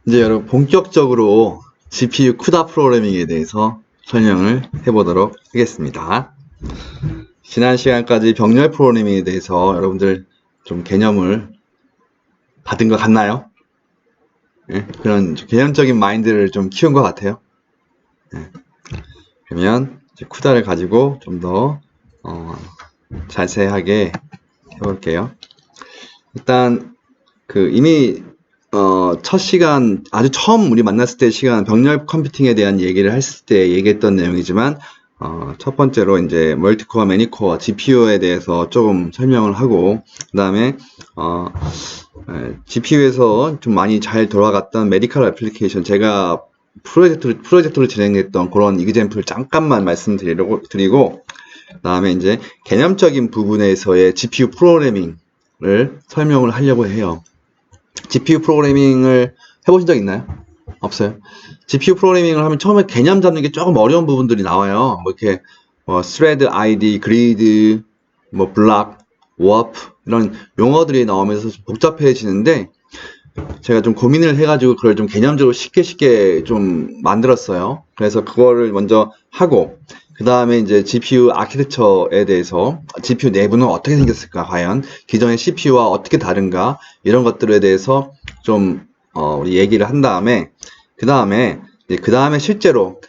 이제 여러분 본격적으로 GPU CUDA 프로그래밍에 대해서 설명을 해보도록 하겠습니다. 지난 시간까지 병렬 프로그래밍에 대해서 여러분들 좀 개념을 받은 것 같나요? 네, 그런 개념적인 마인드를 좀 키운 것 같아요. 네. 그러면 이제 CUDA를 가지고 좀 더 자세하게 해볼게요. 일단 이미 첫 시간, 아주 처음 우리 만났을 때 시간, 병렬 컴퓨팅에 대한 얘기를 했을 때 얘기했던 내용이지만, 첫 번째로 이제 멀티코어, 매니코어, GPU에 대해서 조금 설명을 하고, 그 다음에, GPU에서 좀 많이 잘 돌아갔던 메디컬 애플리케이션, 제가 프로젝트를 진행했던 그런 이그젬플 잠깐만 말씀드리고, 그 다음에 이제 개념적인 부분에서의 GPU 프로그래밍을 설명을 하려고 해요. GPU 프로그래밍을 해보신 적 있나요? 없어요? GPU 프로그래밍을 하면 처음에 개념 잡는 게 조금 어려운 부분들이 나와요. 뭐 이렇게 thread ID, grid, block, warp 이런 용어들이 나오면서 좀 복잡해지는데 제가 좀 고민을 해가지고 그걸 좀 개념적으로 쉽게 좀 만들었어요. 그래서 그거를 먼저 하고 그 다음에 이제 GPU 아키텍처에 대해서 GPU 내부는 어떻게 생겼을까 과연 기존의 CPU와 어떻게 다른가 이런 것들에 대해서 좀 우리 얘기를 한 다음에 그 다음에 실제로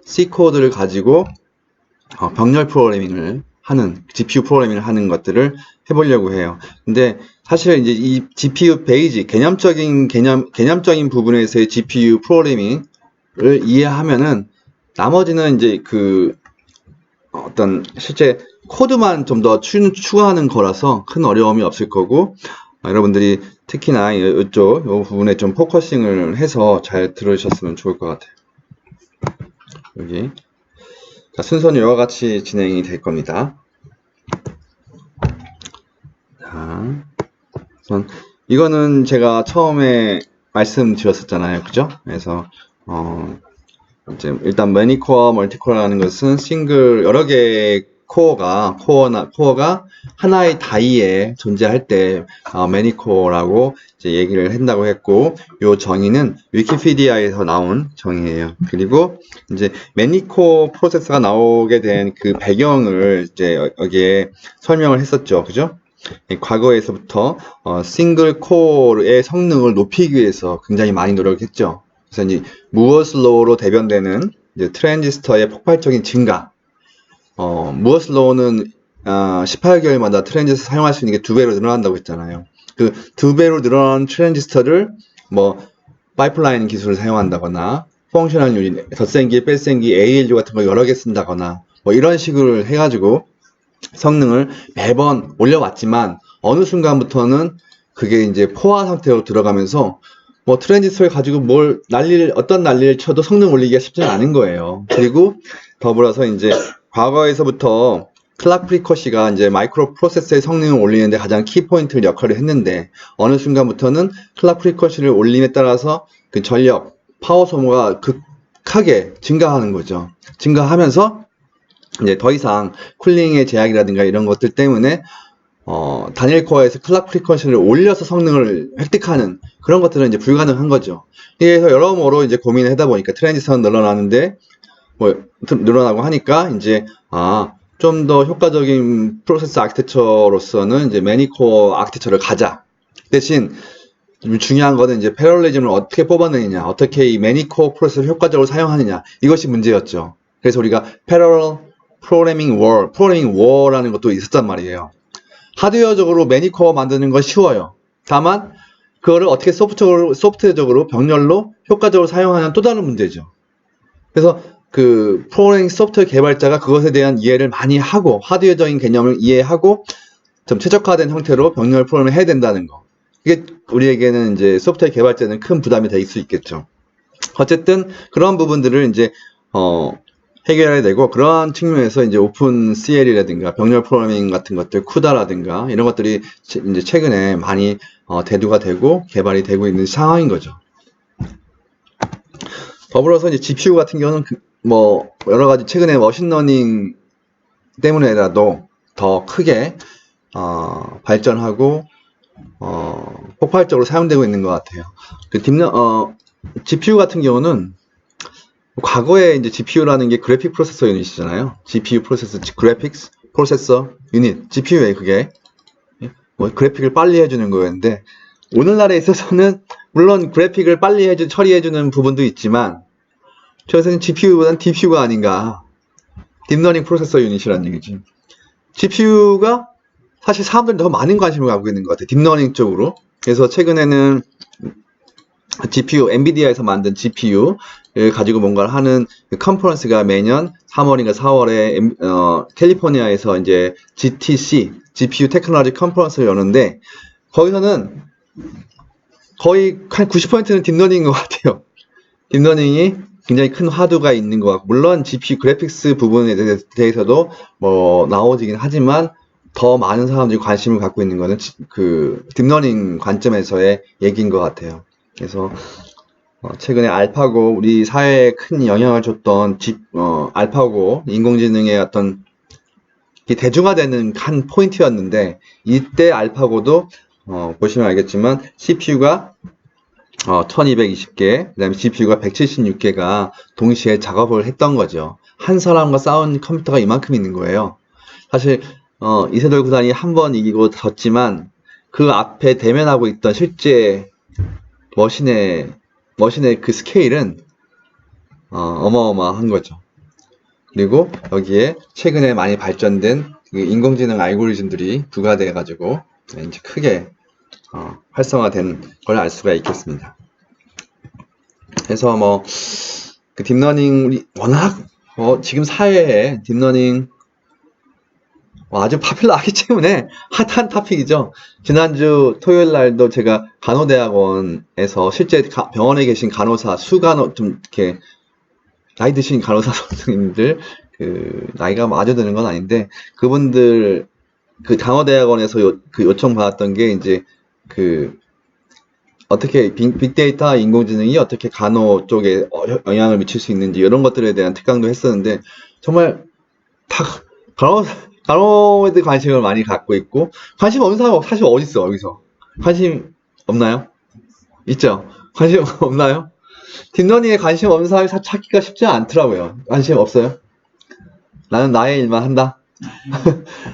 C 코드를 가지고 병렬 프로그래밍을 하는 GPU 프로그래밍을 하는 것들을 해보려고 해요. 근데 사실 이제 이 GPU 베이직 개념적인 부분에서의 GPU 프로그래밍을 이해하면은 나머지는 이제 어떤 실제 코드만 좀 더 추가하는 거라서 큰 어려움이 없을 거고 여러분들이 특히나 이 부분에 좀 포커싱을 해서 잘 들으셨으면 좋을 것 같아요. 여기 자, 순서는 이와 같이 진행이 될 겁니다. 자, 우선 이거는 제가 처음에 말씀드렸었잖아요, 그죠? 그래서 이제 일단 매니코어, 멀티코어라는 것은 여러 개의 코어가 하나의 다이에 존재할 때 매니코어라고 이제 얘기를 한다고 했고, 요 정의는 위키피디아에서 나온 정의예요. 그리고 이제 매니코어 프로세서가 나오게 된 그 배경을 이제 여기에 설명을 했었죠, 그죠? 과거에서부터 싱글 코어의 성능을 높이기 위해서 굉장히 많이 노력했죠. 그래서 이제 무어스 로우로 대변되는 이제 트랜지스터의 폭발적인 증가. 무어스 로우는 18개월마다 트랜지스터 사용할 수 있는 게 2배로 늘어난다고 했잖아요. 그 2배로 늘어난 트랜지스터를 파이프라인 기술을 사용한다거나 펑셔널 유닛, 덧셈기, 뺄셈기, ALU 같은 거 여러 개 쓴다거나 이런 식으로 해가지고 성능을 매번 올려왔지만 어느 순간부터는 그게 이제 포화 상태로 들어가면서 트랜지스터를 가지고 어떤 난리를 쳐도 성능 올리기가 쉽지는 않은 거예요. 그리고 더불어서 이제 과거에서부터 클락 프리쿼시가 이제 마이크로 프로세서의 성능을 올리는데 가장 키포인트 역할을 했는데 어느 순간부터는 클락 프리쿼시를 올림에 따라서 그 전력, 파워 소모가 극하게 증가하는 거죠. 증가하면서 이제 더 이상 쿨링의 제약이라든가 이런 것들 때문에 단일 코어에서 클락 프리퀀시를 올려서 성능을 획득하는 그런 것들은 이제 불가능한 거죠. 그래서 여러모로 이제 고민을 하다 보니까 트랜지스터는 늘어나는데 늘어나고 하니까 이제 좀 더 효과적인 프로세스 아키텍처로서는 이제 매니코어 아키텍처를 가자. 대신 중요한 거는 이제 패럴리즘을 어떻게 뽑아내느냐, 어떻게 이 매니코어 프로세스를 효과적으로 사용하느냐 이것이 문제였죠. 그래서 우리가 패러럴 프로그래밍 워라는 것도 있었단 말이에요. 하드웨어적으로 매니코어 만드는 건 쉬워요. 다만 그거를 어떻게 소프트웨어적으로 병렬로 효과적으로 사용하는 또 다른 문제죠. 그래서 그 프로그래밍 소프트웨어 개발자가 그것에 대한 이해를 많이 하고 하드웨어적인 개념을 이해하고 좀 최적화된 형태로 병렬 프로그램을 해야 된다는 거. 이게 우리에게는 이제 소프트웨어 개발자는 큰 부담이 될 수 있겠죠. 어쨌든 그런 부분들을 이제 해결해야 되고 그러한 측면에서 이제 오픈 CL이라든가 병렬 프로그래밍 같은 것들, 쿠다라든가 이런 것들이 이제 최근에 많이 대두가 되고 개발이 되고 있는 상황인 거죠. 더불어서 이제 GPU 같은 경우는 여러 가지 최근에 머신러닝 때문에라도 더 크게 발전하고 폭발적으로 사용되고 있는 것 같아요. GPU 같은 경우는 과거에 이제 GPU라는 게 그래픽 프로세서 유닛이잖아요. GPU 프로세서, 그래픽스 프로세서 유닛, GPU에 그게 뭐 그래픽을 빨리 해주는 거였는데 오늘날에 있어서는 물론 그래픽을 빨리 처리해주는 부분도 있지만 저것은 GPU보다는 DPU가 아닌가. 딥러닝 프로세서 유닛이라는 얘기지. GPU가 사실 사람들이 더 많은 관심을 갖고 있는 것 같아요. 딥러닝 쪽으로. 그래서 최근에는 GPU, 엔비디아에서 만든 GPU를 가지고 뭔가를 하는 컨퍼런스가 매년 3월인가 4월에 캘리포니아에서 이제 GTC, GPU 테크놀로지 컨퍼런스를 여는데 거기서는 거의 한 90%는 딥러닝인 것 같아요. 딥러닝이 굉장히 큰 화두가 있는 것 같고 물론 GPU 그래픽스 부분에 대해서도 뭐 나오지긴 하지만 더 많은 사람들이 관심을 갖고 있는 거는 그 딥러닝 관점에서의 얘기인 것 같아요. 그래서 최근에 알파고 우리 사회에 큰 영향을 줬던 알파고 인공지능의 어떤 대중화되는 한 포인트였는데 이때 알파고도 보시면 알겠지만 CPU가 1220개, 그 다음에 GPU가 176개가 동시에 작업을 했던 거죠. 한 사람과 싸운 컴퓨터가 이만큼 있는 거예요. 사실 이세돌 구단이 한 번 이기고 졌지만 그 앞에 대면하고 있던 실제 머신의 그 스케일은 어마어마한 거죠. 그리고 여기에 최근에 많이 발전된 그 인공지능 알고리즘들이 부과돼 가지고 이제 크게 활성화된 걸 알 수가 있겠습니다. 그래서 뭐 그 딥러닝 워낙 지금 사회에 딥러닝 아주 파퓰러하기 때문에 핫한 토픽이죠. 지난주 토요일 날도 제가 간호대학원에서 실제 병원에 계신 간호사, 수간호 좀 이렇게 나이 드신 간호사 선생님들 그 나이가 아주 드는 건 아닌데 그분들 그 간호대학원에서 그 요청 받았던 게 이제 그 어떻게 빅데이터 인공지능이 어떻게 간호 쪽에 영향을 미칠 수 있는지 이런 것들에 대한 특강도 했었는데 정말 다 간호에 대해 관심을 많이 갖고 있고 관심 없는 사람 사실 어디 있어 여기서 관심 없나요? 있죠? 관심 없나요? 딥러닝에 관심 없는 사람이 찾기가 쉽지 않더라고요. 관심 없어요? 나는 나의 일만 한다.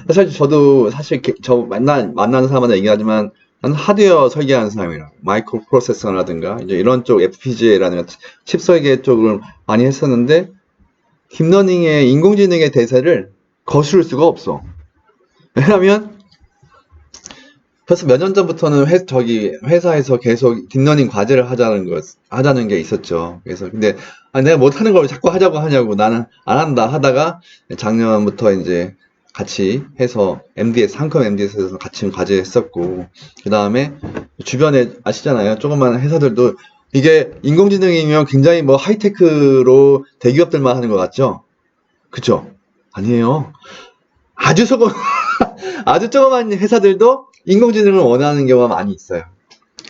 사실 저도 사실 저 만나는 사람마다 얘기하지만 나는 하드웨어 설계하는 사람이라 마이크로 프로세서라든가 이제 이런 쪽 FPGA라든가 칩 설계 쪽을 많이 했었는데 딥러닝의 인공지능의 대세를 거스를 수가 없어. 왜냐면 벌써 몇 년 전부터는 회사에서 계속 딥러닝 과제를 하자는 게 있었죠. 그래서 근데 내가 못하는 걸 자꾸 하자고 하냐고 나는 안 한다 하다가 작년부터 이제 같이 해서 한컴 MDS에서 같이 과제했었고 그 다음에 주변에 아시잖아요. 조그만 회사들도 이게 인공지능이면 굉장히 뭐 하이테크로 대기업들만 하는 것 같죠? 그쵸? 아니에요. 아주 아주 조그만 회사들도 인공지능을 원하는 경우가 많이 있어요.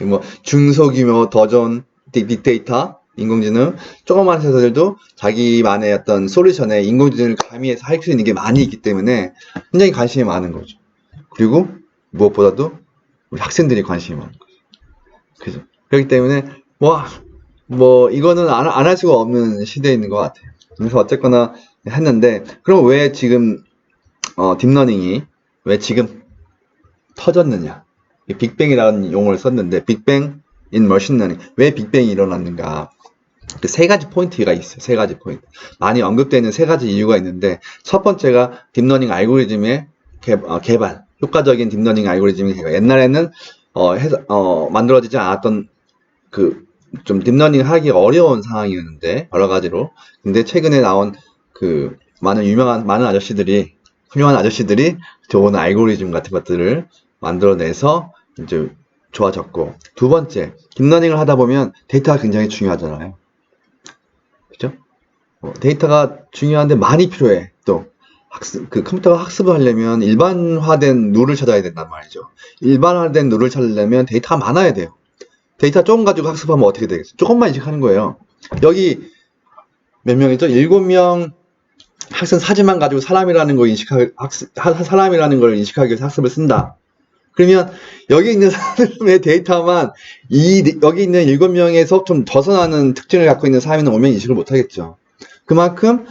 뭐 중소규모 더존 빅데이터 인공지능 조그만 회사들도 자기만의 어떤 솔루션에 인공지능을 가미해서 할 수 있는 게 많이 있기 때문에 굉장히 관심이 많은 거죠. 그리고 무엇보다도 우리 학생들이 관심이 많은 거죠. 그죠? 그렇기 때문에 뭐 이거는 안 할 수가 없는 시대에 있는 것 같아요. 그래서 어쨌거나 했는데 그럼 왜 지금 딥러닝이 왜 지금 터졌느냐? 빅뱅이라는 용어를 썼는데 빅뱅 인 머신러닝 왜 빅뱅이 일어났는가? 그 세 가지 포인트가 있어요. 세 가지 포인트. 많이 언급되는 세 가지 이유가 있는데 첫 번째가 딥러닝 알고리즘의 개발, 효과적인 딥러닝 알고리즘의 개발. 옛날에는 만들어지지 않았던 좀 딥러닝 하기 어려운 상황이었는데 여러 가지로. 근데 최근에 나온 많은 훌륭한 아저씨들이 좋은 알고리즘 같은 것들을 만들어내서 이제 좋아졌고 두 번째 딥러닝을 하다 보면 데이터가 굉장히 중요하잖아요. 그죠? 데이터가 중요한데 많이 필요해. 또 컴퓨터가 학습을 하려면 일반화된 룰을 찾아야 된단 말이죠. 일반화된 룰을 찾으려면 데이터가 많아야 돼요. 데이터 조금 가지고 학습하면 어떻게 되겠어요? 조금만 인식하는 거예요. 여기 몇 명이죠? 7명 학생 사진만 가지고 사람이라는 걸 인식하기 위해서 학습을 쓴다. 그러면 여기 있는 사람의 데이터만 여기 있는 7명에서 좀 벗어나는 특징을 갖고 있는 사람은 오면 인식을 못하겠죠. 그만큼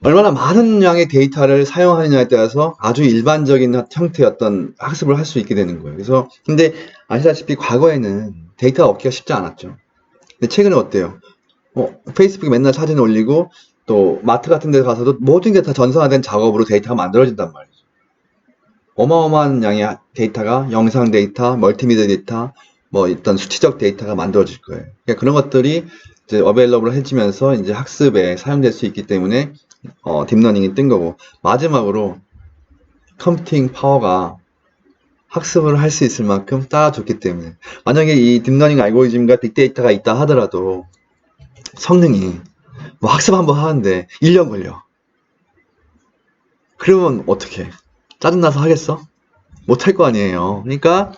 얼마나 많은 양의 데이터를 사용하느냐에 따라서 아주 일반적인 형태의 어떤 학습을 할 수 있게 되는 거예요. 그래서 근데 아시다시피 과거에는 데이터가 얻기가 쉽지 않았죠. 근데 최근에 어때요? 페이스북에 맨날 사진 올리고 또 마트 같은 데 가서도 모든 게 다 전산화된 작업으로 데이터가 만들어진단 말이죠. 어마어마한 양의 데이터가 영상 데이터, 멀티미디어 데이터, 뭐 일단 수치적 데이터가 만들어질 거예요. 그러니까 그런 것들이 이제 어베일러블 해지면서 이제 학습에 사용될 수 있기 때문에 딥러닝이 뜬 거고, 마지막으로 컴퓨팅 파워가 학습을 할 수 있을 만큼 따라줬기 때문에, 만약에 이 딥러닝 알고리즘과 빅데이터가 있다 하더라도 성능이 뭐 학습 한번 하는데 1년 걸려. 그러면 어떡해? 짜증나서 하겠어? 못할 거 아니에요. 그러니까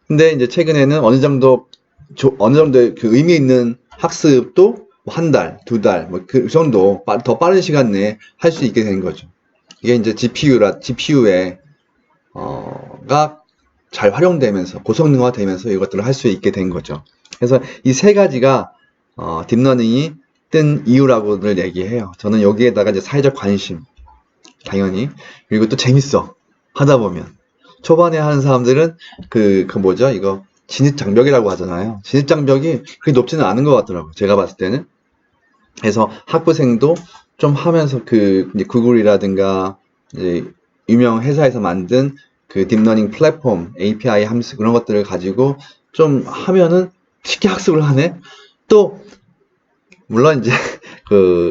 근데 이제 최근에는 어느 정도 그 의미 있는 학습도 한 달, 두 달, 뭐 그 정도 더 빠른 시간 내에 할 수 있게 된 거죠. 이게 이제 GPU에 가 잘 활용되면서 고성능화 되면서 이것들을 할 수 있게 된 거죠. 그래서 이 세 가지가 딥러닝이 뜬 이유라고들 얘기해요. 저는 여기에다가 이제 사회적 관심, 당연히, 그리고 또 재밌어 하다 보면 초반에 하는 사람들은 그 뭐죠? 이거 진입장벽이라고 하잖아요. 진입장벽이 그렇게 높지는 않은 것 같더라고요. 제가 봤을 때는. 그래서 학부생도 좀 하면서 이제 구글이라든가 이제 유명 회사에서 만든 그 딥러닝 플랫폼, API 함수 그런 것들을 가지고 좀 하면은 쉽게 학습을 하네. 또 물론 이제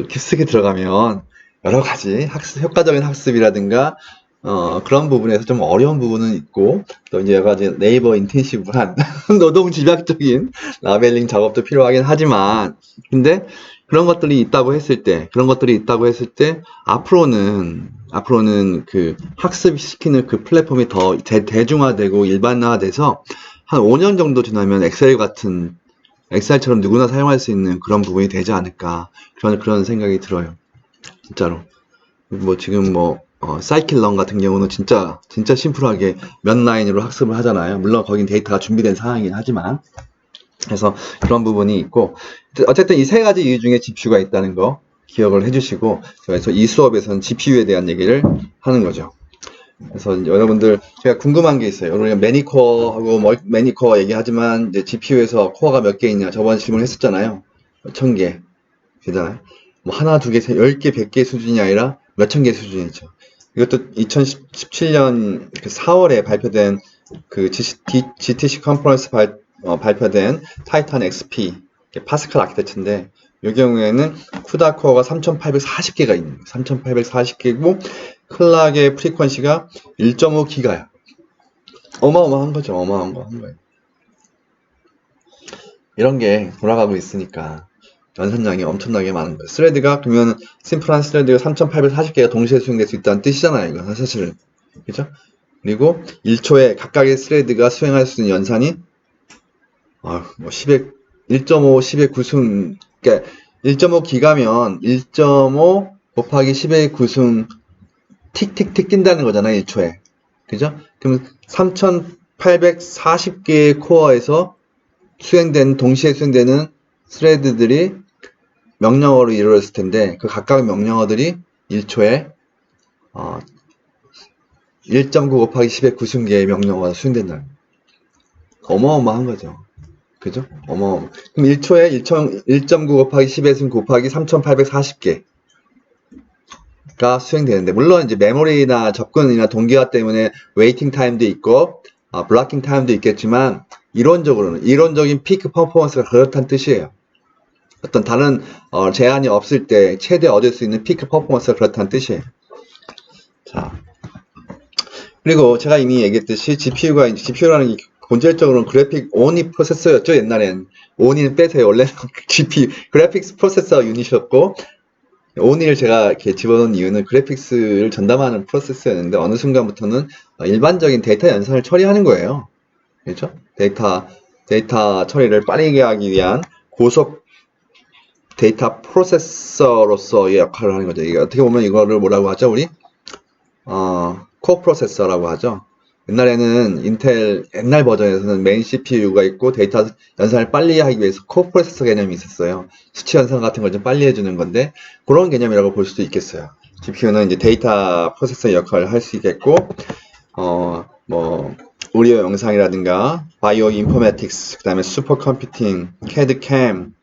깊숙이 들어가면 여러 가지 효과적인 학습이라든가 그런 부분에서 좀 어려운 부분은 있고, 또 이제 여러 가지 네이버 인텐시브한 노동 집약적인 라벨링 작업도 필요하긴 하지만, 근데 그런 것들이 있다고 했을 때, 앞으로는 그 학습시키는 그 플랫폼이 더 대중화되고 일반화돼서 한 5년 정도 지나면 엑셀처럼 누구나 사용할 수 있는 그런 부분이 되지 않을까, 그런 생각이 들어요. 진짜로. 뭐 지금 사이클런 같은 경우는 진짜 심플하게 몇 라인으로 학습을 하잖아요. 물론 거긴 데이터가 준비된 상황이긴 하지만. 그래서 그런 부분이 있고, 어쨌든 이 세 가지 이유 중에 GPU가 있다는 거 기억을 해주시고, 그래서 이 수업에서는 GPU에 대한 얘기를 하는 거죠. 그래서 여러분들 제가 궁금한 게 있어요. 우리가 매니코어하고 매니코어 얘기하지만 이제 GPU에서 코어가 몇 개 있냐 저번 질문 했었잖아요. 1000개 되잖아요. 뭐 하나, 두 개, 10개, 100개 수준이 아니라 몇천 개 수준이죠. 이것도 2017년 4월에 발표된 그 GTC 컨퍼런스 발표된 타이탄 XP 파스칼 아키텍처인데, 이 경우에는 쿠다 코어가 3840개가 있는 거예요. 3840개고 클락의 프리퀀시가 1.5기가야. 어마어마한 거죠. 어마어마한 거예요. 이런 게 돌아가고 있으니까 연산량이 엄청나게 많은 거예요. 스레드가 그러면 심플한 스레드가 3840개가 동시에 수행될 수 있다는 뜻이잖아요. 이건 사실은. 그죠? 그리고 1초에 각각의 스레드가 수행할 수 있는 연산이 1.5, 10의 9승, 그러니까 1.5기가면 1.5 곱하기 10의 9승 틱틱틱 뛴다는 거잖아요. 1초에. 그죠? 그럼 3840개의 코어에서 동시에 수행되는 스레드들이 명령어로 이루어졌을 텐데, 그 각각 명령어들이 1초에 1.9 곱하기 10의 9승계의 명령어가 수행된다는 거예요. 어마어마한 거죠. 그죠? 그럼 1초에 1.9 곱하기 10의 승 곱하기 3840개 가 수행되는데, 물론 이제 메모리나 접근이나 동기화 때문에 웨이팅 타임도 있고 블락킹 타임도 있겠지만, 이론적인 피크 퍼포먼스가 그렇다는 뜻이에요. 어떤 다른 제한이 없을 때 최대 얻을 수 있는 피크 퍼포먼스가 그렇다는 뜻이에요. 자, 그리고 제가 이미 얘기했듯이 GPU라는 게 본질적으로는 그래픽 only 프로세서였죠. 옛날엔 only는 빼세요. 원래는 GPU 그래픽스 프로세서 유닛이었고, only를 제가 이렇게 집어넣은 이유는 그래픽스를 전담하는 프로세서였는데, 어느 순간부터는 일반적인 데이터 연산을 처리하는 거예요. 그렇죠? 데이터 처리를 빠르게 하기 위한 고속 데이터 프로세서로서의 역할을 하는 거죠. 이게 어떻게 보면 이거를 뭐라고 하죠? 우리 코프로세서라고 하죠. 옛날에는 인텔 옛날 버전에서는 메인 CPU가 있고 데이터 연산을 빨리 하기 위해서 코프로세서 개념이 있었어요. 수치 연산 같은 걸 좀 빨리 해주는 건데 그런 개념이라고 볼 수도 있겠어요. GPU는 이제 데이터 프로세서 역할을 할 수 있겠고 뭐 오디오 영상이라든가 바이오 인포메틱스, 그다음에 슈퍼 컴퓨팅, 캐드 캠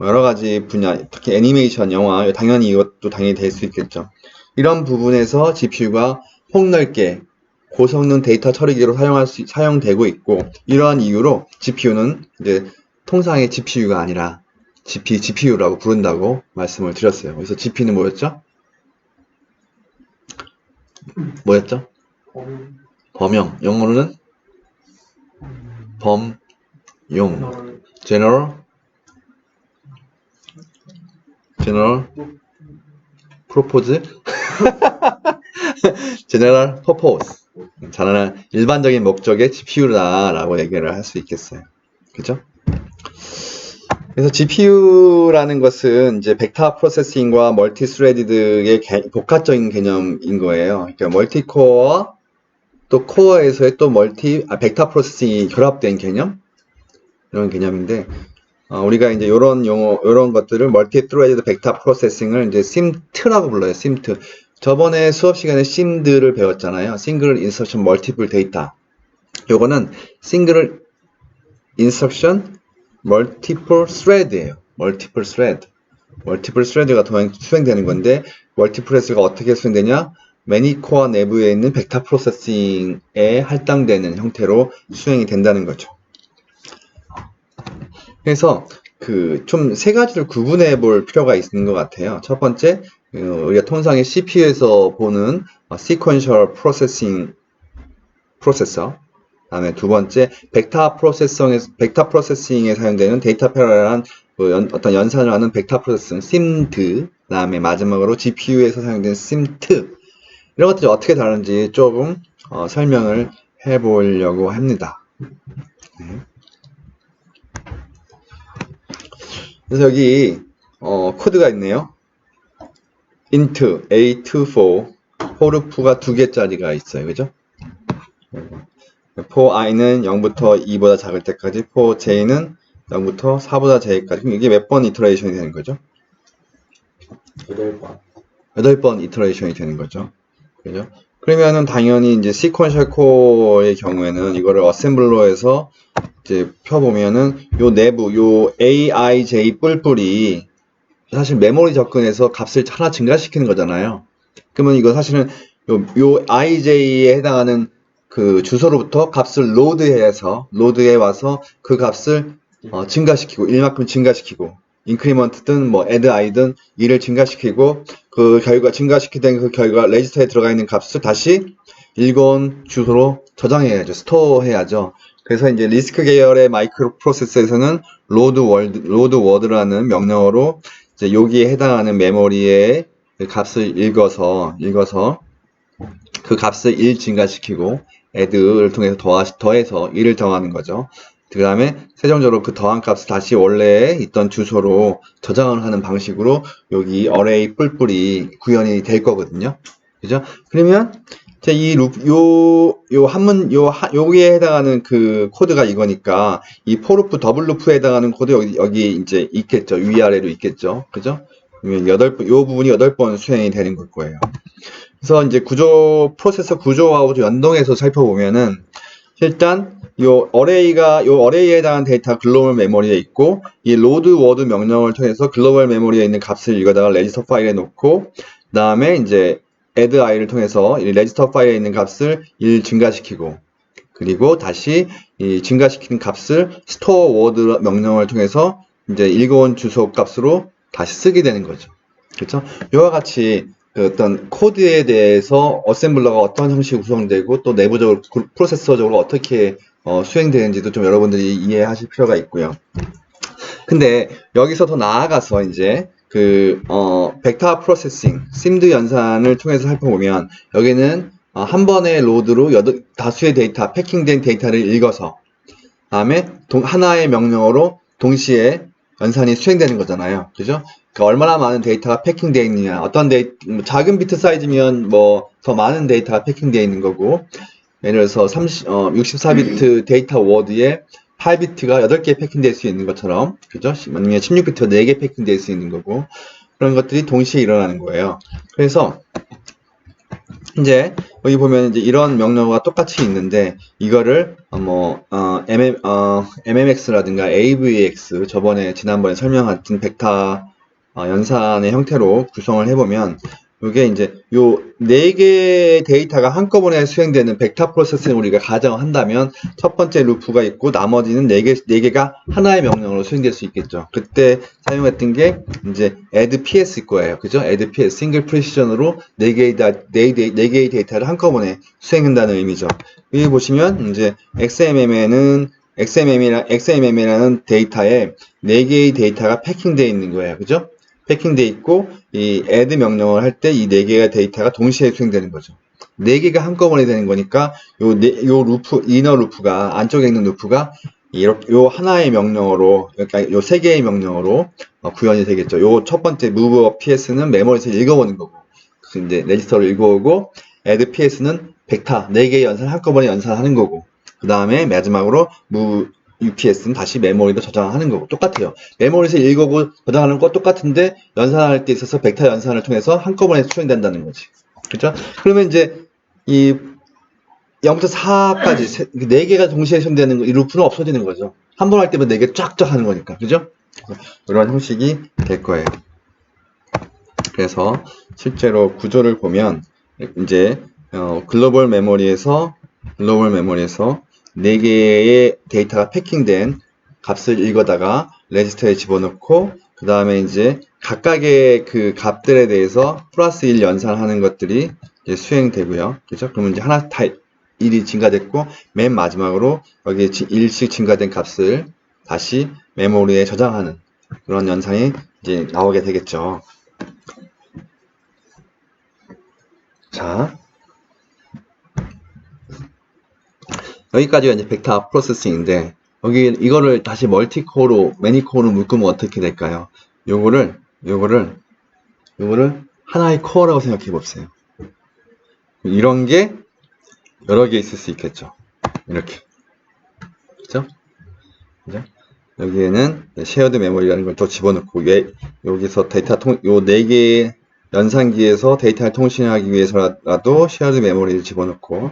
여러 가지 분야, 특히 애니메이션, 영화 당연히 이것도 당연히 될 수 있겠죠. 이런 부분에서 GPU가 폭넓게 고성능 데이터 처리기로 사용되고 있고, 이러한 이유로 GPU는 이제 통상의 GPU가 아니라 GPU라고 부른다고 말씀을 드렸어요. 그래서 GPU는 뭐였죠? 뭐였죠? 범용. 영어로는 범용. General Purpose? General Purpose. 일반적인 목적의 GPU다라고 얘기를 할 수 있겠어요. 그죠? 그래서 GPU라는 것은 이제 벡터 프로세싱과 멀티 스레디드의 복합적인 개념인 거예요. 그러니까 멀티코어와 또 코어에서의 또 벡터 프로세싱이 결합된 개념? 이런 개념인데, 우리가 이제 요런 것들을 멀티 스레디드 벡터 프로세싱을 이제 심트라고 불러요. 심트. 저번에 수업 시간에 심드를 배웠잖아요. 싱글 인스트럭션 멀티플 데이터. 요거는 싱글 인스트럭션 멀티플 스레드예요. 멀티플 스레드가 수행되는 건데, 멀티플스가 어떻게 수행되냐? 매니코어 내부에 있는 벡터 프로세싱에 할당되는 형태로 수행이 된다는 거죠. 그래서 좀 세 가지를 구분해 볼 필요가 있는 것 같아요. 첫 번째, 우리가 통상의 CPU에서 보는 sequential processing 프로세서. 다음에 두 번째, 벡터 프로세싱에 사용되는 데이터 패러렐한 어떤 연산을 하는 벡터 프로세싱, 심드. 다음에 마지막으로 GPU에서 사용되는 심트. 이런 것들이 어떻게 다른지 조금 설명을 해보려고 합니다. 네. 그래서 여기 코드가 있네요. int a24 포르프가 2개짜리가 있어요. 그죠? for i는 0부터 2보다 작을 때까지, for j는 0부터 4보다 제일까지. 그럼 이게 몇 번 이터레이션이 되는 거죠? 8번 이터레이션이 되는 거죠. 그죠? 그러면은 당연히 이제 시퀀셜 코어의 경우에는 이거를 어셈블러에서 이제 펴보면은 요 내부 요 aij 뿔뿔이 사실 메모리 접근해서 값을 하나 증가시키는 거잖아요. 그러면 이거 사실은 요 ij에 해당하는 그 주소로부터 값을 로드해 와서 그 값을 증가시키고 1만큼 증가시키고 인크리먼트든 뭐 add i든 2를 증가시키고 그 결과 증가시키된 그 결과 레지스터에 들어가 있는 값을 다시 읽어온 주소로 저장해야죠. 스토어해야죠. 그래서 이제 리스크 계열의 마이크로 프로세서에서는 로드 워드라는 명령어로 이제 여기에 해당하는 메모리의 값을 읽어서 그 값을 1 증가시키고 add를 통해서 더해서 1을 더하는 거죠. 그 다음에 최종적으로 그 더한 값을 다시 원래 있던 주소로 저장을 하는 방식으로 여기 array 뿔뿔이 구현이 될 거거든요. 그죠? 그러면 이 여기에 해당하는 그 코드가 이거니까 이 포루프 더블 루프에 해당하는 코드 여기 이제 있겠죠. 위아래로 있겠죠. 그죠? 요 부분이 8번 수행이 되는 걸 거예요. 그래서 이제 프로세서 구조하고 연동해서 살펴보면은 일단 요 어레이에 해당하는 데이터 글로벌 메모리에 있고 이 로드 워드 명령을 통해서 글로벌 메모리에 있는 값을 읽어다가 레지스터 파일에 놓고 그다음에 이제 add i를 통해서 이 레지스터 파일에 있는 값을 1 증가시키고 그리고 다시 이 증가시킨 값을 store word 명령을 통해서 이제 읽어온 주소 값으로 다시 쓰게 되는 거죠. 그렇죠? 이와 같이 어떤 코드에 대해서 어셈블러가 어떤 형식으로 구성되고 또 내부적으로 프로세서적으로 어떻게 수행되는지도 좀 여러분들이 이해하실 필요가 있고요. 근데 여기서 더 나아가서 이제 벡터 프로세싱, 심드 연산을 통해서 살펴보면 여기는 한 번의 로드로 다수의 데이터, 패킹된 데이터를 읽어서 다음에 하나의 명령어로 동시에 연산이 수행되는 거잖아요. 그죠? 그러니까 얼마나 많은 데이터가 패킹되어 있느냐. 작은 비트 사이즈면 뭐 더 많은 데이터가 패킹되어 있는 거고 예를 들어서 64비트 데이터 워드에 8비트가 8개 패킹될 수 있는 것처럼, 그죠? 아니면 16비트가 4개 패킹될 수 있는 거고, 그런 것들이 동시에 일어나는 거예요. 그래서, 이제, 여기 보면 이제 이런 명령어가 똑같이 있는데, 이거를, MMX라든가 AVX, 지난번에 설명했던 벡터 연산의 형태로 구성을 해보면, 이게 이제 요 4개의 데이터가 한꺼번에 수행되는 벡터 프로세싱을 우리가 가정한다면 첫 번째 루프가 있고 나머지는 4개가 하나의 명령으로 수행될 수 있겠죠. 그때 사용했던 게 이제 add ps 거예요. 그죠? add ps, 싱글 프리시전으로 4개의 데이터를 한꺼번에 수행한다는 의미죠. 여기 보시면 이제 XMM이라는 데이터에 4개의 데이터가 패킹되어 있는 거예요. 그죠? 패킹되어 있고 이 add 명령을 할 때 이 4개의 데이터가 동시에 수행되는 거죠. 4개가 한꺼번에 되는 거니까 요 루프, 이너 루프가, 안쪽에 있는 루프가 요 하나의 명령어로, 그러니까 요 3개의 명령어로 구현이 되겠죠. 요 첫 번째 move ps는 메모리에서 읽어오는 거고, 이제 레지스터를 읽어오고, add ps는 벡터 4개의 연산을 한꺼번에 연산하는 거고, 그 다음에 마지막으로 move UPS는 다시 메모리로 저장하는 거고 똑같아요. 메모리에서 읽어오고 저장하는 거 똑같은데 연산할 때 있어서 벡터 연산을 통해서 한꺼번에 수행된다는 거지. 그죠? 그러면 이제 이 0부터 4까지 4개가 동시에 수행되는 거, 이 루프는 없어지는 거죠. 한 번 할 때면 4개 쫙쫙 하는 거니까. 그죠? 이런 형식이 될 거예요. 그래서 실제로 구조를 보면 이제 글로벌 메모리에서 4개의 데이터가 패킹된 값을 읽어다가 레지스터에 집어넣고 그 다음에 이제 각각의 그 값들에 대해서 플러스 1 연산하는 것들이 이제 수행되고요. 그죠? 그러면 이제 하나 다 1이 증가됐고 맨 마지막으로 여기에 1씩 증가된 값을 다시 메모리에 저장하는 그런 연산이 이제 나오게 되겠죠. 자, 여기까지가 이제 벡터 프로세싱인데 여기 이거를 다시 멀티코어로 매니코어로 묶으면 어떻게 될까요? 요거를 하나의 코어라고 생각해 봅세요. 이런 게 여러 개 있을 수 있겠죠. 이렇게. 그죠? 그죠? 여기에는 쉐어드 메모리라는 걸 더 집어넣고 여기서 요 4개의 연산기에서 데이터를 통신하기 위해서라도 쉐어드 메모리를 집어넣고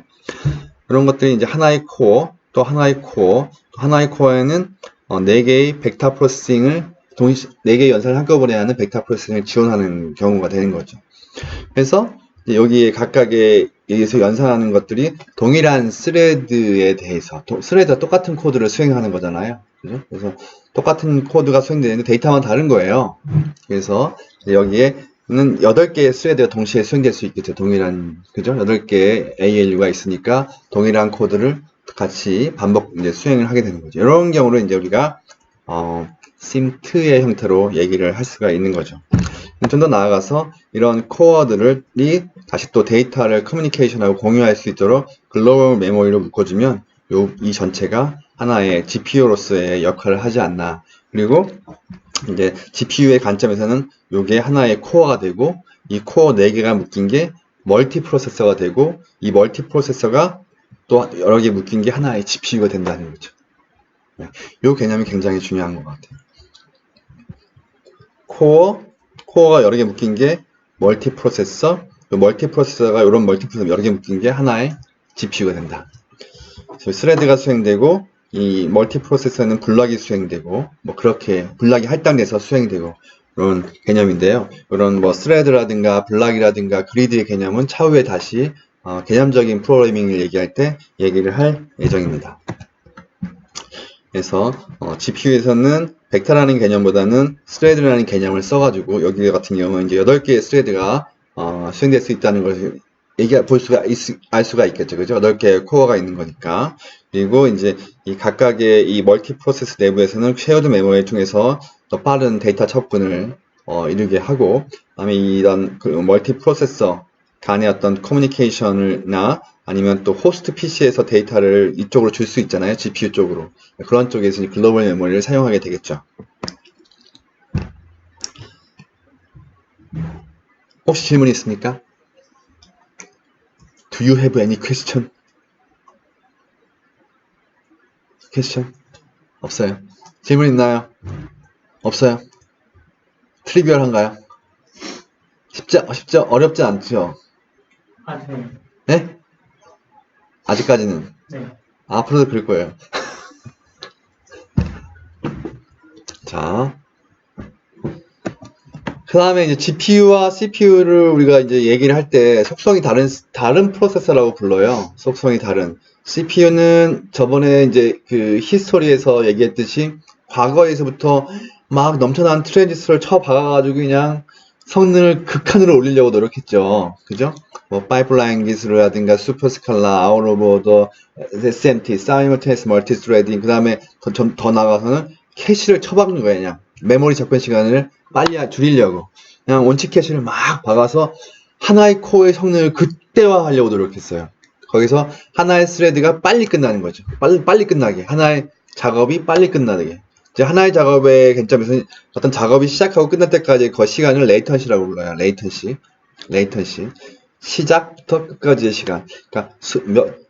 그런 것들이 이제 하나의 코어, 또 하나의 코어, 또 하나의 코어에는 4개의 벡터 프로세싱을 4개의 연산을 한꺼번에 하는 벡터 프로세싱을 지원하는 경우가 되는 거죠. 그래서 여기에 각각의 여기서 연산하는 것들이 동일한 스레드에 대해서 스레드가 똑같은 코드를 수행하는 거잖아요. 그죠? 그래서 똑같은 코드가 수행되는데 데이터만 다른 거예요. 그래서 여기에는 8개의 스레드가 동시에 수행될 수 있겠죠. 동일한, 그죠? 8개의 ALU가 있으니까 동일한 코드를 같이 반복 이제 수행을 하게 되는 거죠. 이런 경우로 이제 우리가 심트의 형태로 얘기를 할 수가 있는 거죠. 좀 더 나아가서 이런 코어들이 다시 또 데이터를 커뮤니케이션하고 공유할 수 있도록 글로벌 메모리로 묶어주면 이 전체가 하나의 GPU로서의 역할을 하지 않나. 그리고 이제 GPU의 관점에서는 이게 하나의 코어가 되고 이 코어 4개가 묶인 게 멀티 프로세서가 되고 이 멀티 프로세서가 또 여러 개 묶인 게 하나의 GPU가 된다는 거죠. 이 개념이 굉장히 중요한 것 같아요. 코어가 여러 개 묶인 게 멀티 프로세서, 멀티 프로세서가 이런 멀티 프로세서 여러 개 묶인 게 하나의 GPU가 된다. 스레드가 수행되고 이 멀티 프로세서는 블락이 수행되고 뭐 그렇게 블락이 할당돼서 수행되고 그런 개념인데요. 이런 뭐 스레드라든가 블락이라든가 그리드의 개념은 차후에 다시 개념적인 프로그래밍을 얘기할 때 얘기를 할 예정입니다. 그래서 GPU에서는 벡터라는 개념보다는 스레드라는 개념을 써가지고 여기 같은 경우는 이제 8개의 스레드가 수행될 수 있다는 것을 알 수가 있겠죠. 그죠? 8개의 코어가 있는 거니까. 그리고 이제 이 각각의 이 멀티 프로세스 내부에서는 쉐어드 메모리를 통해서 더 빠른 데이터 접근을 이루게 하고, 그다음에 이런 그 멀티 프로세서 간의 어떤 커뮤니케이션이나 아니면 또 호스트 PC에서 데이터를 이쪽으로 줄 수 있잖아요. GPU 쪽으로. 그런 쪽에서 글로벌 메모리를 사용하게 되겠죠. 혹시 질문 있습니까? Do you have any question? 퀘스천? 없어요. 질문 있나요? 없어요. 트리비얼한가요? 쉽죠? 어렵지 않죠? 네. 네? 아직까지는. 네. 앞으로도 그럴 거예요. 자. 그 다음에 이제 GPU와 CPU를 우리가 이제 얘기를 할 때 속성이 다른 프로세서라고 불러요. 속성이 다른. CPU는 저번에 이제 그 히스토리에서 얘기했듯이 과거에서부터 막 넘쳐나는 트랜지스터를 쳐 박아가지고 그냥 성능을 극한으로 올리려고 노력했죠. 그죠? 뭐, 파이프라인 기술이라든가 슈퍼스칼라, 아웃 오브 오더, SMT, 사이머테니스 멀티스레딩, 그 다음에 더 나가서는 캐시를 쳐박는 거예요, 그냥. 메모리 접근 시간을 빨리 줄이려고. 그냥 원칙 캐시를 막 박아서 하나의 코어의 성능을 극대화하려고 노력했어요. 거기서 하나의 스레드가 빨리 끝나는 거죠. 빨리 끝나게. 하나의 작업이 빨리 끝나게. 이제 하나의 작업의 관점에서는 어떤 작업이 시작하고 끝날 때까지 그 시간을 레이턴시라고 불러요. 레이턴시. 시작부터 끝까지의 시간. 그러니까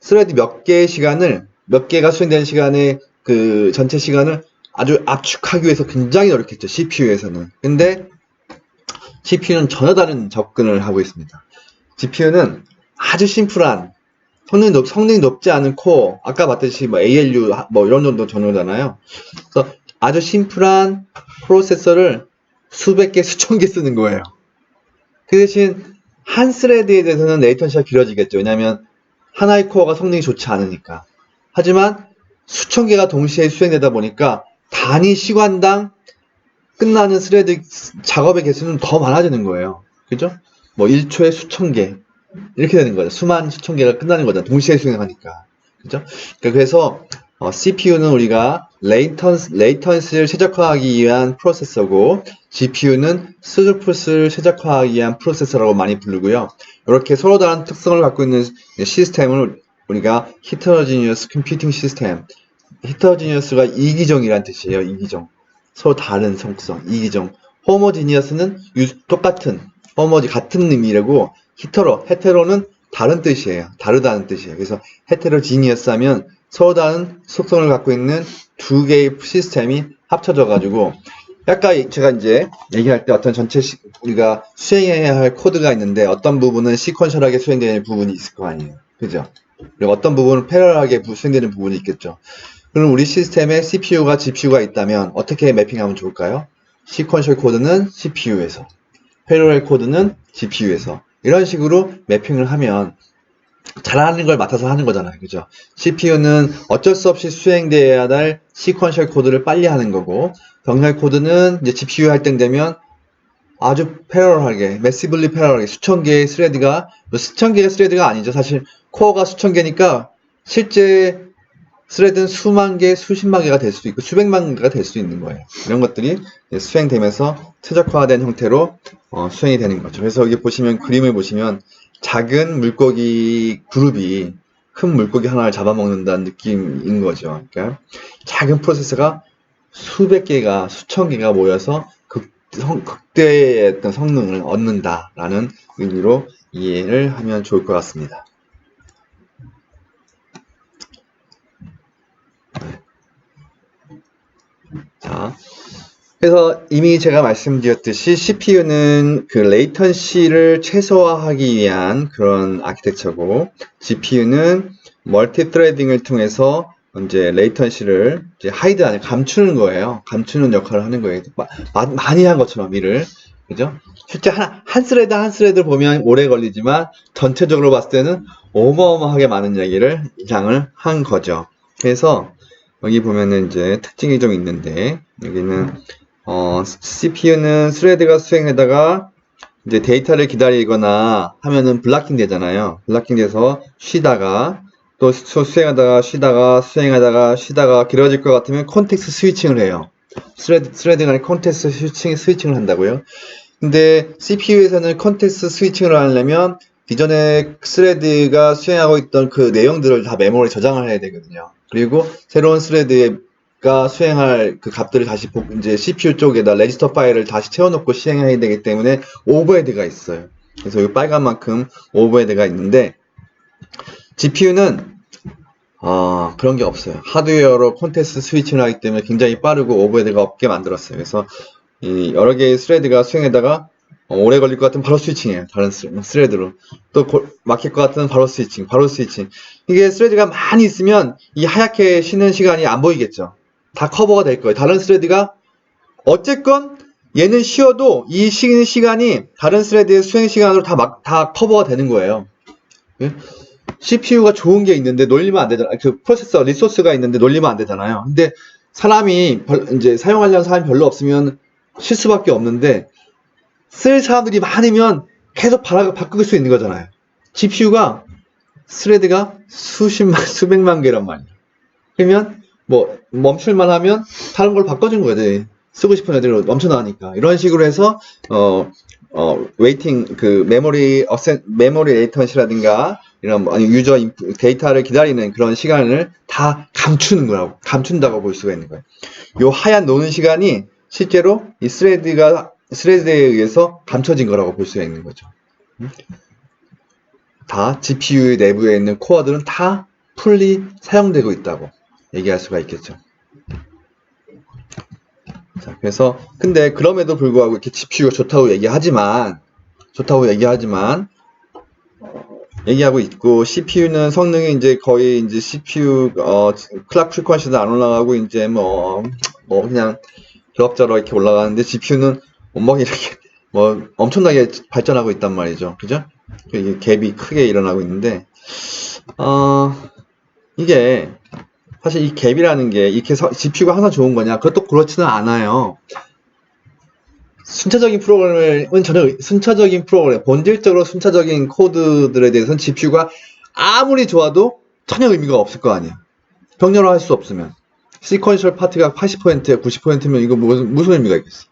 스레드 몇 개의 시간을, 몇 개가 수행되는 시간의 그 전체 시간을 아주 압축하기 위해서 굉장히 노력했죠. CPU에서는. 근데 CPU는 전혀 다른 접근을 하고 있습니다. GPU는 아주 심플한 성능이 높지 않은 코어, 아까 봤듯이 뭐 ALU 뭐 이런 정도 전후잖아요. 그래서 아주 심플한 프로세서를 수백 개, 수천 개 쓰는 거예요. 그 대신 한 스레드에 대해서는 레이턴시가 길어지겠죠. 왜냐하면 하나의 코어가 성능이 좋지 않으니까. 하지만 수천 개가 동시에 수행되다 보니까 단위 시간당 끝나는 스레드 작업의 개수는 더 많아지는 거예요. 그죠? 뭐 1초에 수천 개 이렇게 되는 거죠. 수천 개가 끝나는 거죠. 동시에 수행하니까. 그죠? 그래서 CPU는 우리가 레이턴스를 최적화하기 위한 프로세서고 GPU는 스루풋을 최적화하기 위한 프로세서라고 많이 부르고요. 이렇게 서로 다른 특성을 갖고 있는 시스템을 우리가 히터로지니어스 컴퓨팅 시스템, 히터로지니어스가 이기종이란 뜻이에요. 이기종. 서로 다른 성성, 이기종. 호모지니어스는 똑같은, 같은 의미라고 헤테로는 다른 뜻이에요. 다르다는 뜻이에요. 그래서 헤테로지니어스 하면 서로 다른 속성을 갖고 있는 두 개의 시스템이 합쳐져 가지고 약간 제가 이제 얘기할 때 어떤 우리가 수행해야 할 코드가 있는데 어떤 부분은 시퀀셜하게 수행되는 부분이 있을 거 아니에요. 그죠? 그리고 어떤 부분은 패러럴하게 수행되는 부분이 있겠죠. 그럼 우리 시스템에 CPU가 GPU가 있다면 어떻게 매핑하면 좋을까요? 시퀀셜 코드는 CPU에서, 패러럴 코드는 GPU에서 이런 식으로 매핑을 하면 잘하는 걸 맡아서 하는 거잖아요. 그죠? CPU는 어쩔 수 없이 수행되어야 할 시퀀셜 코드를 빨리 하는 거고 병렬 코드는 이제 GPU 할 때 되면 아주 패러럴하게, 매시블리 패러럴하게 수천 개의 스레드가 아니죠. 사실 코어가 수천 개니까 실제 스레드는 수만 개, 수십만 개가 될 수도 있고 수백만 개가 될 수 있는 거예요. 이런 것들이 수행되면서 최적화된 형태로 수행이 되는 거죠. 그래서 여기 보시면 그림을 보시면 작은 물고기 그룹이 큰 물고기 하나를 잡아먹는다는 느낌인 거죠. 그러니까 작은 프로세서가 수백 개가, 수천 개가 모여서 극대의 어떤 성능을 얻는다라는 의미로 이해를 하면 좋을 것 같습니다. 자, 그래서 이미 제가 말씀드렸듯이 CPU는 그 레이턴시를 최소화하기 위한 그런 아키텍처고 GPU는 멀티트레딩을 통해서 이제 레이턴시를 이제 하이드 안에 감추는 거예요. 감추는 역할을 하는 거예요. 많이 한 것처럼 일을. 그죠? 실제 한 스레드 보면 오래 걸리지만 전체적으로 봤을 때는 어마어마하게 많은 양을 한 거죠. 그래서 여기 보면은 이제 특징이 좀 있는데 여기는 CPU는 스레드가 수행하다가 이제 데이터를 기다리거나 하면은 블락킹 되잖아요. 블락킹 돼서 쉬다가 또 수행하다가 쉬다가 길어질 것 같으면 콘텍스트 스위칭을 해요. 스레드 간에 콘텍스트 스위칭을 한다고요. 근데 CPU에서는 콘텍스트 스위칭을 하려면 기존에 스레드가 수행하고 있던 그 내용들을 다 메모리에 저장을 해야 되거든요. 그리고 새로운 스레드가 수행할 그 값들을 다시 이제 CPU 쪽에다 레지스터 파일을 다시 채워놓고 실행해야 되기 때문에 오버헤드가 있어요. 그래서 이 빨간만큼 오버헤드가 있는데 GPU는 그런 게 없어요. 하드웨어로 콘텍스트 스위칭을 하기 때문에 굉장히 빠르고 오버헤드가 없게 만들었어요. 그래서 이 여러 개의 스레드가 수행에다가 오래 걸릴 것 같으면 바로 스위칭해요. 다른 스레드로. 또 막힐 것 같으면 바로 스위칭, 바로 스위칭. 이게 스레드가 많이 있으면 이 하얗게 쉬는 시간이 안 보이겠죠. 다 커버가 될 거예요. 다른 스레드가 어쨌건 얘는 쉬어도 이 쉬는 시간이 다른 스레드의 수행 시간으로 다 커버가 되는 거예요. CPU가 좋은 게 있는데 놀리면 안 되잖아요. 그 프로세서 리소스가 있는데 놀리면 안 되잖아요. 근데 사람이 이제 사용하려는 사람이 별로 없으면 쉴 수밖에 없는데 쓸 사람들이 많으면 계속 바꿀 수 있는 거잖아요. GPU가 스레드가 수백만 개란 말이에요. 그러면 뭐 멈출만 하면 다른 걸 바꿔준 거지. 쓰고 싶은 애들 엄청 나니까. 이런 식으로 해서 웨이팅 그 메모리 레이턴시라든가 이런 아니 유저 데이터를 기다리는 그런 시간을 다 감춘다고 볼 수가 있는 거예요. 요 하얀 노는 시간이 실제로 이 스레드에 의해서 감춰진 거라고 볼 수가 있는 거죠. 다 GPU 내부에 있는 코어들은 다 풀리 사용되고 있다고 얘기할 수가 있겠죠. 자, 그래서 근데 그럼에도 불구하고 이렇게 GPU가 좋다고 얘기하고 있고 CPU는 성능이 이제 거의 이제 CPU 클락 프리퀀시도 안 올라가고 이제 뭐 그냥 그럭저럭 이렇게 올라가는데 GPU는 막 이렇게 뭐 엄청나게 발전하고 있단 말이죠. 그죠? 이게 갭이 크게 일어나고 있는데 이게 사실 이 갭이라는 게 이렇게 GPU가 항상 좋은 거냐? 그것도 그렇지는 않아요. 순차적인 프로그램, 본질적으로 순차적인 코드들에 대해서는 GPU가 아무리 좋아도 전혀 의미가 없을 거 아니에요. 병렬화 할 수 없으면. 시퀀셜 파트가 80%야 90%면 이거 무슨 의미가 있겠어.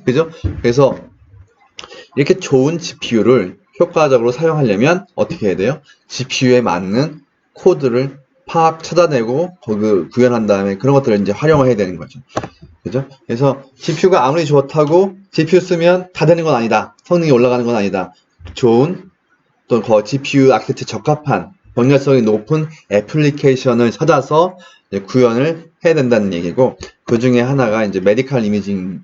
그죠? 그래서 이렇게 좋은 GPU를 효과적으로 사용하려면 어떻게 해야 돼요? GPU에 맞는 코드를 찾아내고 구현한 다음에 그런 것들을 이제 활용을 해야 되는 거죠. 그죠? 그래서 GPU가 아무리 좋다고 GPU 쓰면 다 되는 건 아니다. 성능이 올라가는 건 아니다. 좋은 또 GPU 아키텍처 적합한 병렬성이 높은 애플리케이션을 찾아서 구현을 해야 된다는 얘기고 그 중에 하나가 이제 메디컬 이미징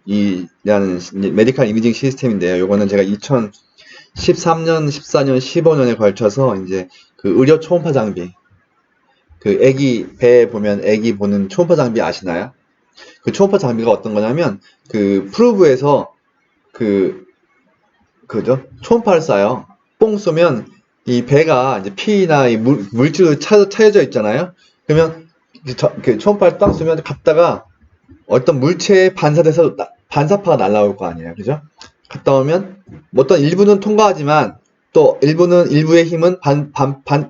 시스템인데요. 요거는 제가 2013년, 14년, 15년에 걸쳐서 이제 그 의료 초음파 장비 그 배에 보면 애기 보는 초음파 장비 아시나요? 그 초음파 장비가 어떤 거냐면 그 프로브에서 그죠? 초음파를 쏴요. 뽕 쏘면 이 배가 이제 피나 이 물질로 차여져 있잖아요. 그러면 그 초음파를 딱 쏘면 갔다가 어떤 물체에 반사돼서 반사파가 날라올 거 아니에요. 그죠? 갔다 오면 어떤 일부는 통과하지만 또 일부의 힘은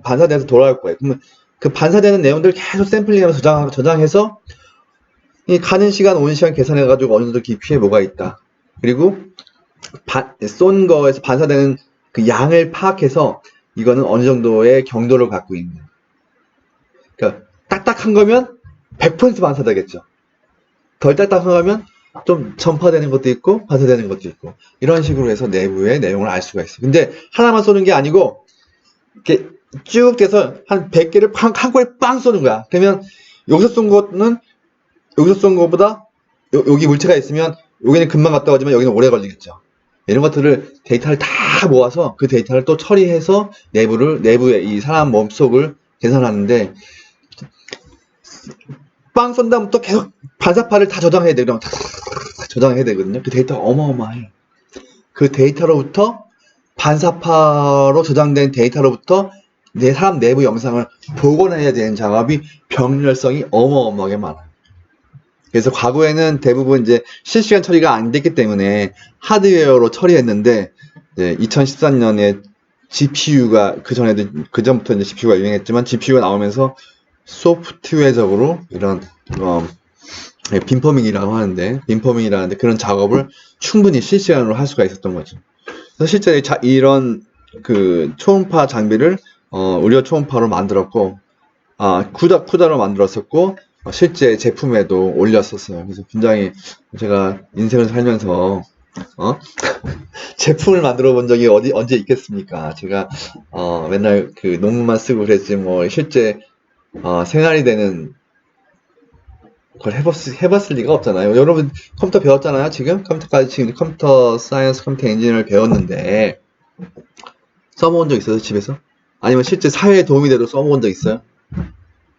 반사돼서 돌아올 거예요. 그러면 그 반사되는 내용들을 계속 샘플링하면서 저장해서 이 가는 시간, 오는 시간 계산해가지고 어느 정도 깊이에 뭐가 있다. 그리고 쏜 거에서 반사되는 그 양을 파악해서 이거는 어느 정도의 경도를 갖고 있는. 그러니까 딱딱한 거면 100% 반사되겠죠. 덜 딱딱한 거면 좀 전파되는 것도 있고 반사되는 것도 있고 이런 식으로 해서 내부의 내용을 알 수가 있어요. 근데 하나만 쏘는 게 아니고 이렇게 쭉 돼서 한 100개를 한꺼번에 빵 쏘는 거야. 그러면 여기서 쏜 거보다 여기 물체가 있으면 여기는 금방 갔다 오지만 여기는 오래 걸리겠죠. 이런 것들을 데이터를 다 모아서 그 데이터를 또 처리해서 내부의 이 사람 몸속을 계산하는데 빵 쏜 다음부터 계속 반사파를 다 저장해야 되거든요. 그 데이터가 어마어마해. 그 데이터로부터 반사파로 저장된 데이터로부터 내 사람 내부 영상을 복원해야 되는 작업이 병렬성이 어마어마하게 많아요. 그래서 과거에는 대부분 이제 실시간 처리가 안 됐기 때문에 하드웨어로 처리했는데 2013년에 GPU가 그전부터 이제 GPU가 유행했지만 GPU가 나오면서 소프트웨어적으로 이런 빔포밍이라고 하는데 그런 작업을 충분히 실시간으로 할 수가 있었던 거죠. 그래서 실제 이런 그 초음파 장비를 의료 초음파로 만들었고 쿠다로 만들었었고 실제 제품에도 올렸었어요. 그래서 굉장히 제가 인생을 살면서 제품을 만들어 본 적이 언제 있겠습니까? 제가 맨날 그 논문만 쓰고 그랬지 뭐 실제 생활이 되는 그걸 해봤을 리가 없잖아요. 여러분 컴퓨터 배웠잖아요. 지금 컴퓨터 사이언스, 컴퓨터 엔지니어를 배웠는데 써먹은 적 있어요? 집에서? 아니면 실제 사회에 도움이 되도록 써먹은 적 있어요?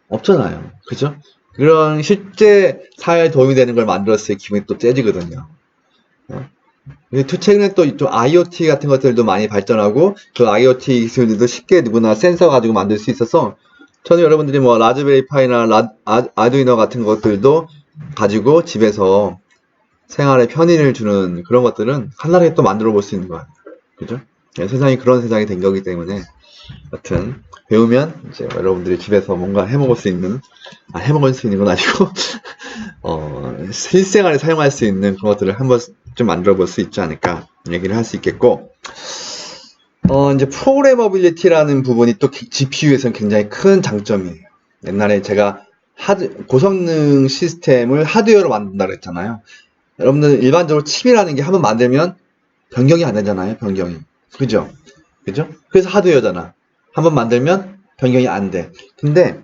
없잖아요. 그죠? 그런 실제 사회에 도움이 되는 걸 만들었을 때 기분이 또 째지거든요. 최근에 또 좀 IoT 같은 것들도 많이 발전하고 그 IoT 기술들도 쉽게 누구나 센서 가지고 만들 수 있어서 저는 여러분들이 뭐 라즈베리 파이나 아두이노 같은 것들도 가지고 집에서 생활에 편의를 주는 그런 것들은 한나라에 또 만들어 볼 수 있는 거예요. 그죠? 세상이 그런 세상이 된 거기 때문에 여튼 배우면 이제 여러분들이 집에서 뭔가 해먹을 수 있는 해먹을 수 있는 건 아니고 실생활에 사용할 수 있는 그런 것들을 한번 좀 만들어 볼 수 있지 않을까 얘기를 할 수 있겠고 이제 프로그래머빌리티라는 부분이 또 GPU에서는 굉장히 큰 장점이에요. 옛날에 제가 고성능 시스템을 하드웨어로 만든다고 했잖아요. 여러분들 일반적으로 칩이라는 게 한번 만들면 변경이 안 되잖아요. 변경이. 그죠? 그죠? 그래서 하드웨어잖아. 한번 만들면 변경이 안 돼. 근데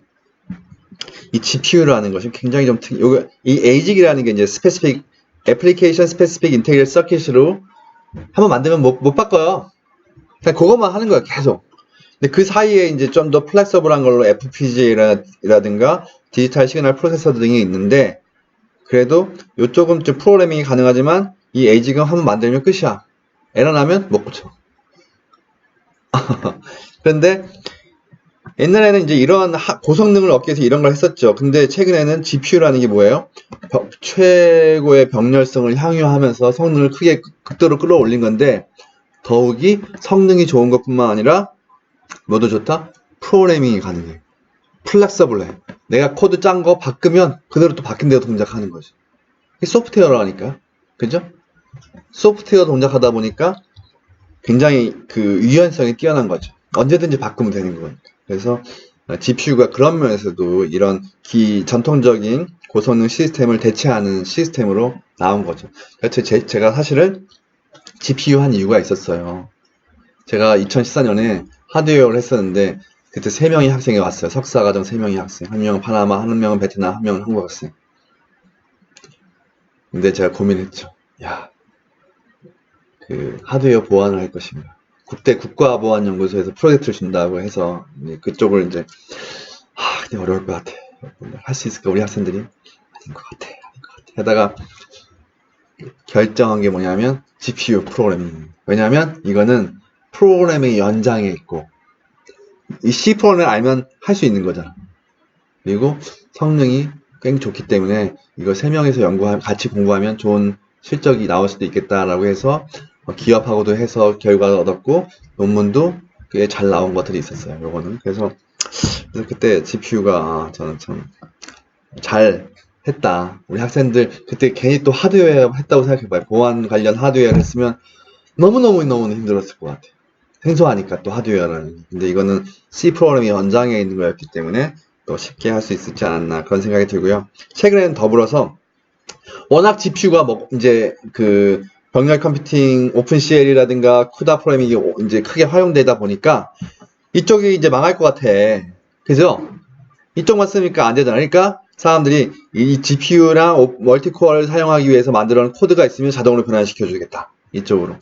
이 GPU라는 것이 굉장히 좀 이 ASIC이라는 게 이제 스페시픽 애플리케이션 스페시픽 인테그레이트 서킷으로 한번 만들면 못 바꿔요. 그냥 그것만 하는 거야, 계속. 근데 그 사이에 이제 좀 더 플렉서블한 걸로 FPGA라든가 디지털 시그널 프로세서 등이 있는데 그래도 이쪽은 좀 프로그래밍이 가능하지만 이 ASIC은 한번 만들면 끝이야. 에러 나면 못 고쳐. 그런데 옛날에는 이제 이런 고성능을 얻기 위해서 이런 걸 했었죠. 근데 최근에는 GPU라는 게 뭐예요? 최고의 병렬성을 향유하면서 성능을 크게 극도로 끌어올린 건데 더욱이 성능이 좋은 것뿐만 아니라 뭐도 좋다? 프로그래밍이 가능해. 플렉서블해. 내가 코드 짠 거 바꾸면 그대로 또 바뀐 대로 동작하는 거지. 이게 소프트웨어라니까. 그죠? 소프트웨어 동작하다 보니까 굉장히 그 유연성이 뛰어난 거죠. 언제든지 바꾸면 되는 거니까. 그래서 GPU가 그런 면에서도 이런 전통적인 고성능 시스템을 대체하는 시스템으로 나온 거죠. 그래서 제가 사실은 GPU 한 이유가 있었어요. 제가 2014년에 하드웨어를 했었는데 그때 3명이 학생이 왔어요. 석사과정 3명이 학생. 한 명은 파나마, 한 명은 베트남, 한 명은 한국 학생. 근데 제가 고민했죠. 야, 그 하드웨어 보안을 할 것인가. 국대 국가보안연구소에서 프로젝트를 준다고 해서 그쪽을 이제 근데 어려울 것 같아. 할 수 있을까 우리 학생들이? 아닌 것 같아. 하다가 결정한 게 뭐냐면 GPU 프로그래밍. 왜냐면 이거는 프로그래밍의 연장에 있고 이 C 프로그램을 알면 할 수 있는 거잖아. 그리고 성능이 꽤 좋기 때문에 이거 3명이서 같이 공부하면 좋은 실적이 나올 수도 있겠다라고 해서 기업하고도 해서 결과를 얻었고 논문도 꽤 잘 나온 것들이 있었어요. 요거는 그래서 그때 GPU가 저는 참 잘 했다. 우리 학생들 그때 괜히 또 하드웨어 했다고 생각해봐요. 보안 관련 하드웨어를 했으면 너무너무 힘들었을 것 같아요. 생소하니까 또 하드웨어라는. 근데 이거는 C 프로그램이 연장에 있는 거였기 때문에 또 쉽게 할 수 있지 않았나 그런 생각이 들고요. 최근에는 더불어서 워낙 GPU가 이제 그 병렬 컴퓨팅 오픈CL이라든가 쿠다 프로그래밍이 이제 크게 활용되다 보니까 이쪽이 이제 망할 것 같아. 그죠? 이쪽만 쓰니까 안 되잖아. 그러니까 사람들이 이 GPU랑 멀티코어를 사용하기 위해서 만들어 놓은 코드가 있으면 자동으로 변환시켜 주겠다. 이쪽으로.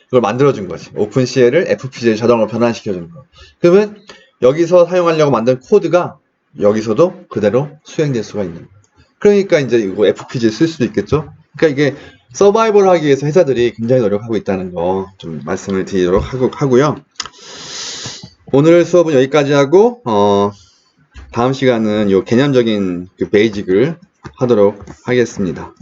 그걸 만들어준 거지. 오픈CL을 FPGA에 자동으로 변환시켜 주는 거. 그러면 여기서 사용하려고 만든 코드가 여기서도 그대로 수행될 수가 있는 거예요. 그러니까 이제 이거 FPGA 쓸 수도 있겠죠? 그러니까 이게 서바이벌 하기 위해서 회사들이 굉장히 노력하고 있다는 거 좀 말씀을 드리도록 하고요. 오늘 수업은 여기까지 하고, 다음 시간은 요 개념적인 그 베이직을 하도록 하겠습니다.